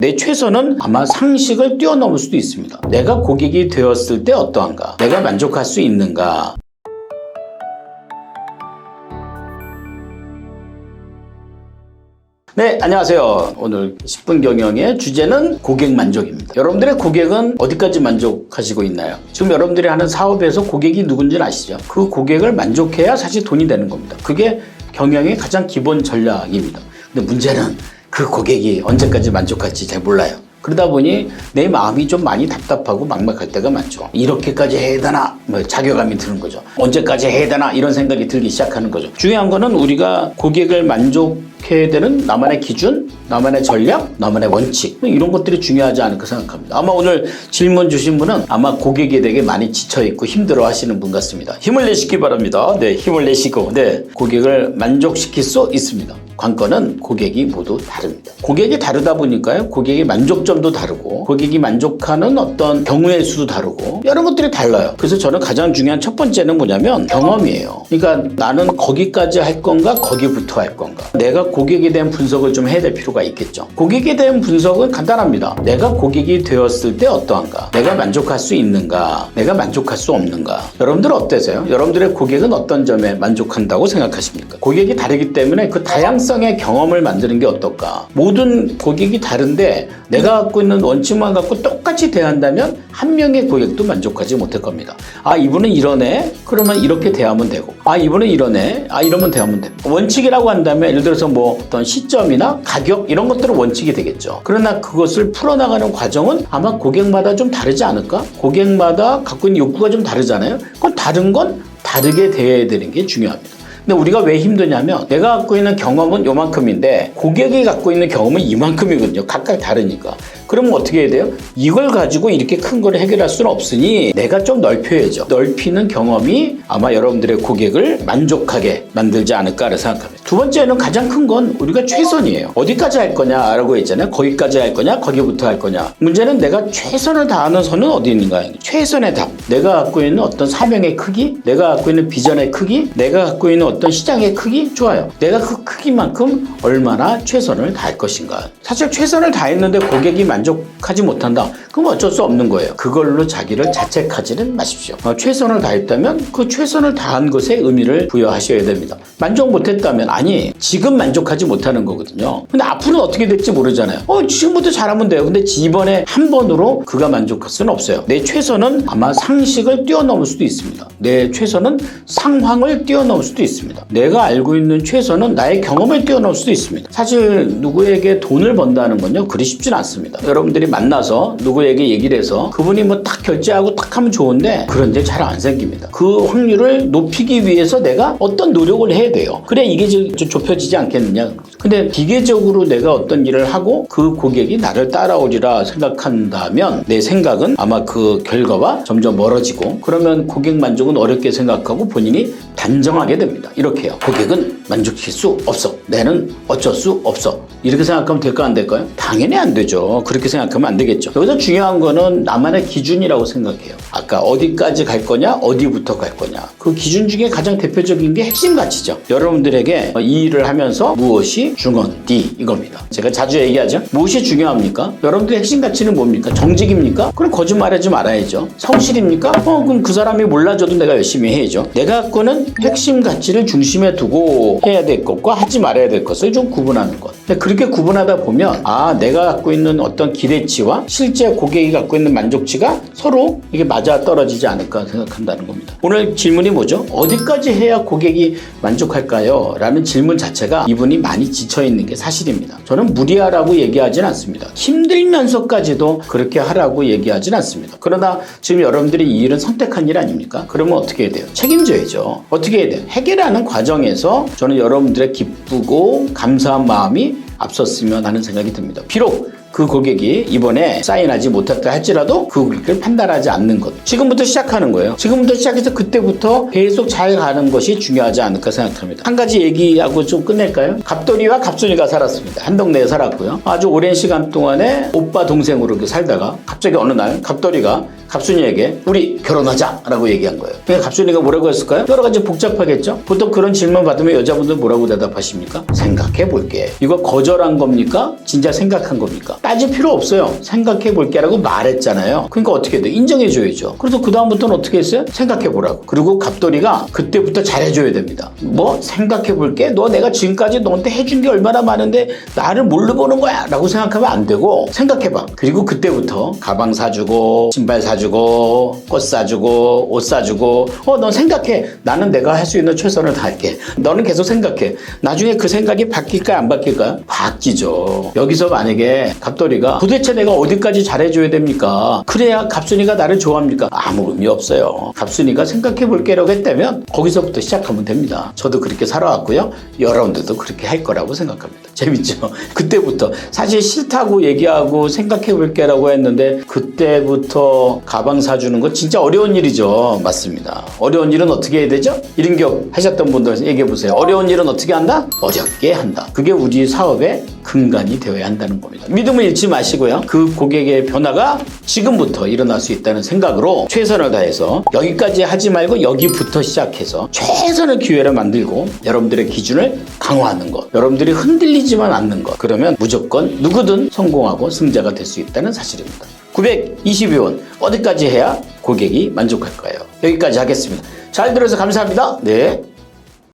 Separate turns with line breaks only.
내 최선은 아마 상식을 뛰어넘을 수도 있습니다. 내가 고객이 되었을 때 어떠한가? 내가 만족할 수 있는가? 네, 안녕하세요. 오늘 10분 경영의 주제는 고객 만족입니다. 여러분들의 고객은 어디까지 만족하시고 있나요? 지금 여러분들이 하는 사업에서 고객이 누군지는 아시죠? 그 고객을 만족해야 사실 돈이 되는 겁니다. 그게 경영의 가장 기본 전략입니다. 근데 문제는 그 고객이 언제까지 만족할지 잘 몰라요. 그러다 보니 내 마음이 좀 많이 답답하고 막막할 때가 많죠. 이렇게까지 해야 되나? 자괴감이 드는 거죠. 언제까지 해야 되나? 이런 생각이 들기 시작하는 거죠. 중요한 거는 우리가 고객을 만족해야 되는 나만의 기준, 나만의 전략, 나만의 원칙, 이런 것들이 중요하지 않을까 생각합니다. 아마 오늘 질문 주신 분은 아마 고객에 되게 많이 지쳐있고 힘들어 하시는 분 같습니다. 힘을 내시기 바랍니다. 네, 힘을 내시고 고객을 만족시킬 수 있습니다. 관건은 고객이 모두 다릅니다. 고객이 다르다 보니까요, 고객의 만족점도 다르고 고객이 만족하는 어떤 경우의 수도 다르고 여러 것들이 달라요. 그래서 저는 가장 중요한 첫 번째는 뭐냐면 경험이에요. 그러니까 나는 거기까지 할 건가 거기부터 할 건가. 내가 고객에 대한 분석을 좀 해야 될 필요가 있겠죠. 고객에 대한 분석은 간단합니다. 내가 고객이 되었을 때 어떠한가? 내가 만족할 수 있는가? 내가 만족할 수 없는가? 여러분들 어떠세요? 여러분들의 고객은 어떤 점에 만족한다고 생각하십니까? 고객이 다르기 때문에 그 다양성의 경험을 만드는 게 어떨까? 모든 고객이 다른데 내가 갖고 있는 원칙만 갖고 똑같이 대한다면 한 명의 고객도 만족하지 못할 겁니다. 아, 이분은 이러네? 그러면 이렇게 대하면 되고, 아, 이분은 이러네? 아, 이러면 대하면 되고. 원칙이라고 한다면 예를 들어서 뭐 어떤 시점이나 가격 이런 것들은 원칙이 되겠죠. 그러나 그것을 풀어나가는 과정은 아마 고객마다 좀 다르지 않을까? 고객마다 갖고 있는 욕구가 좀 다르잖아요. 그건 다른 건 다르게 대해야 되는 게 중요합니다. 근데 우리가 왜 힘드냐면 내가 갖고 있는 경험은 요만큼인데 고객이 갖고 있는 경험은 이만큼이거든요. 각각 다르니까. 그러면 어떻게 해야 돼요? 이걸 가지고 이렇게 큰 걸 해결할 수는 없으니 내가 좀 넓혀야죠. 넓히는 경험이 아마 여러분들의 고객을 만족하게 만들지 않을까 생각합니다. 두 번째는 가장 큰 건 우리가 최선이에요. 어디까지 할 거냐라고 했잖아요. 거기까지 할 거냐 거기부터 할 거냐. 문제는 내가 최선을 다하는 선은 어디 있는가. 최선의 답. 내가 갖고 있는 어떤 사명의 크기, 내가 갖고 있는 비전의 크기, 내가 갖고 있는 어떤 시장의 크기, 좋아요. 내가 그 크기만큼 얼마나 최선을 다할 것인가. 사실 최선을 다했는데 고객이 만족하지 못한다. 그럼 어쩔 수 없는 거예요. 그걸로 자기를 자책하지는 마십시오. 최선을 다했다면 그 최선을 다한 것에 의미를 부여하셔야 됩니다. 만족 못했다면 아니, 지금 만족하지 못하는 거거든요. 근데 앞으로는 어떻게 될지 모르잖아요. 지금부터 잘하면 돼요. 근데 이번에 한 번으로 그가 만족할 수는 없어요. 내 최선은 아마 상식을 뛰어넘을 수도 있습니다. 내 최선은 상황을 뛰어넘을 수도 있습니다. 내가 알고 있는 최선은 나의 경험을 뛰어넘을 수도 있습니다. 사실 누구에게 돈을 번다는 건요, 그리 쉽진 않습니다. 여러분들이 만나서 누구에게 얘기를 해서 그분이 뭐 딱 결제하고 딱 하면 좋은데 그런 데 잘 안 생깁니다. 그 확률을 높이기 위해서 내가 어떤 노력을 해야 돼요. 그래 이게 좀 좁혀지지 않겠느냐. 근데 기계적으로 내가 어떤 일을 하고 그 고객이 나를 따라오리라 생각한다면 내 생각은 아마 그 결과와 점점 멀어지고 그러면 고객 만족은 어렵게 생각하고 본인이 단정하게 됩니다. 이렇게요. 고객은 만족시킬 수 없어. 나는 어쩔 수 없어. 이렇게 생각하면 될까 안 될까요? 당연히 안 되죠. 그렇게 생각하면 안 되겠죠. 여기서 중요한 거는 나만의 기준이라고 생각해요. 아까 어디까지 갈 거냐, 어디부터 갈 거냐. 그 기준 중에 가장 대표적인 게 핵심 가치죠. 여러분들에게 이 일을 하면서 무엇이 중요한디 이겁니다. 제가 자주 얘기하죠. 무엇이 중요합니까? 여러분들의 핵심 가치는 뭡니까? 정직입니까? 그럼 거짓말하지 말아야죠. 성실입니까? 그럼 그 사람이 몰라줘도 내가 열심히 해야죠. 내가 갖고는 핵심 가치를 중심에 두고 해야 될 것과 하지 말아야 될 것을 좀 구분하는 것. 근데 그렇게 구분하다 보면 내가 갖고 있는 어떤 기대치와 실제 고객이 갖고 있는 만족치가 서로 이게 맞아 떨어지지 않을까 생각한다는 겁니다. 오늘 질문이 뭐죠? 어디까지 해야 고객이 만족할까요? 라는 질문 자체가 이분이 많이 지쳐있는 게 사실입니다. 저는 무리하라고 얘기하진 않습니다. 힘들면서까지도 그렇게 하라고 얘기하진 않습니다. 그러나 지금 여러분들이 이 일은 선택한 일 아닙니까? 그러면 어떻게 해야 돼요? 책임져야죠. 어떻게 해야 돼요? 해결하는 과정에서 저는 여러분들의 기쁘고 감사한 마음이 앞섰으면 하는 생각이 듭니다. 비록 그 고객이 이번에 사인하지 못했다 할지라도 그 고객을 판단하지 않는 것. 지금부터 시작하는 거예요. 지금부터 시작해서 그때부터 계속 잘 가는 것이 중요하지 않을까 생각합니다. 한 가지 얘기하고 좀 끝낼까요? 갑돌이와 갑순이가 살았습니다. 한 동네에 살았고요. 아주 오랜 시간 동안에 오빠 동생으로 살다가 갑자기 어느 날 갑돌이가 갑순이에게 우리 결혼하자라고 얘기한 거예요. 그러니까 갑순이가 뭐라고 했을까요? 여러 가지 복잡하겠죠. 보통 그런 질문 받으면 여자분들 뭐라고 대답하십니까? 생각해 볼게. 이거 거절한 겁니까? 진짜 생각한 겁니까? 따질 필요 없어요. 생각해 볼게라고 말했잖아요. 그러니까 어떻게 돼? 인정해 줘야죠. 그래서 그 다음부터는 어떻게 했어요? 생각해 보라고. 그리고 갑돌이가 그때부터 잘해줘야 됩니다. 뭐 생각해 볼게? 너 내가 지금까지 너한테 해준 게 얼마나 많은데 나를 뭘로 보는 거야? 라고 생각하면 안 되고 생각해봐. 그리고 그때부터 가방 사주고 신발 사주고 꽃 사주고 옷 사주고 넌 생각해. 나는 내가 할 수 있는 최선을 다할게. 너는 계속 생각해. 나중에 그 생각이 바뀔까요? 안 바뀔까요? 바뀌죠. 여기서 만약에 갑돌이가 도대체 내가 어디까지 잘해줘야 됩니까? 그래야 갑순이가 나를 좋아합니까? 아무 의미 없어요. 갑순이가 생각해 볼게라고 했다면 거기서부터 시작하면 됩니다. 저도 그렇게 살아왔고요. 여러분들도 그렇게 할 거라고 생각합니다. 재밌죠? 그때부터 사실 싫다고 얘기하고 생각해 볼게라고 했는데 그때부터 가방 사주는 거 진짜 어려운 일이죠. 맞습니다. 어려운 일은 어떻게 해야 되죠? 이른격 하셨던 분들 얘기해 보세요. 어려운 일은 어떻게 한다? 어렵게 한다. 그게 우리 사업의 근간이 되어야 한다는 겁니다. 믿음을 잃지 마시고요. 그 고객의 변화가 지금부터 일어날 수 있다는 생각으로 최선을 다해서 여기까지 하지 말고 여기부터 시작해서 최선의 기회를 만들고 여러분들의 기준을 강화하는 것. 여러분들이 흔들리지만 않는 것. 그러면 무조건 누구든 성공하고 승자가 될 수 있다는 사실입니다. 922원 어디까지 해야 고객이 만족할까요? 여기까지 하겠습니다. 잘 들어서 감사합니다. 네.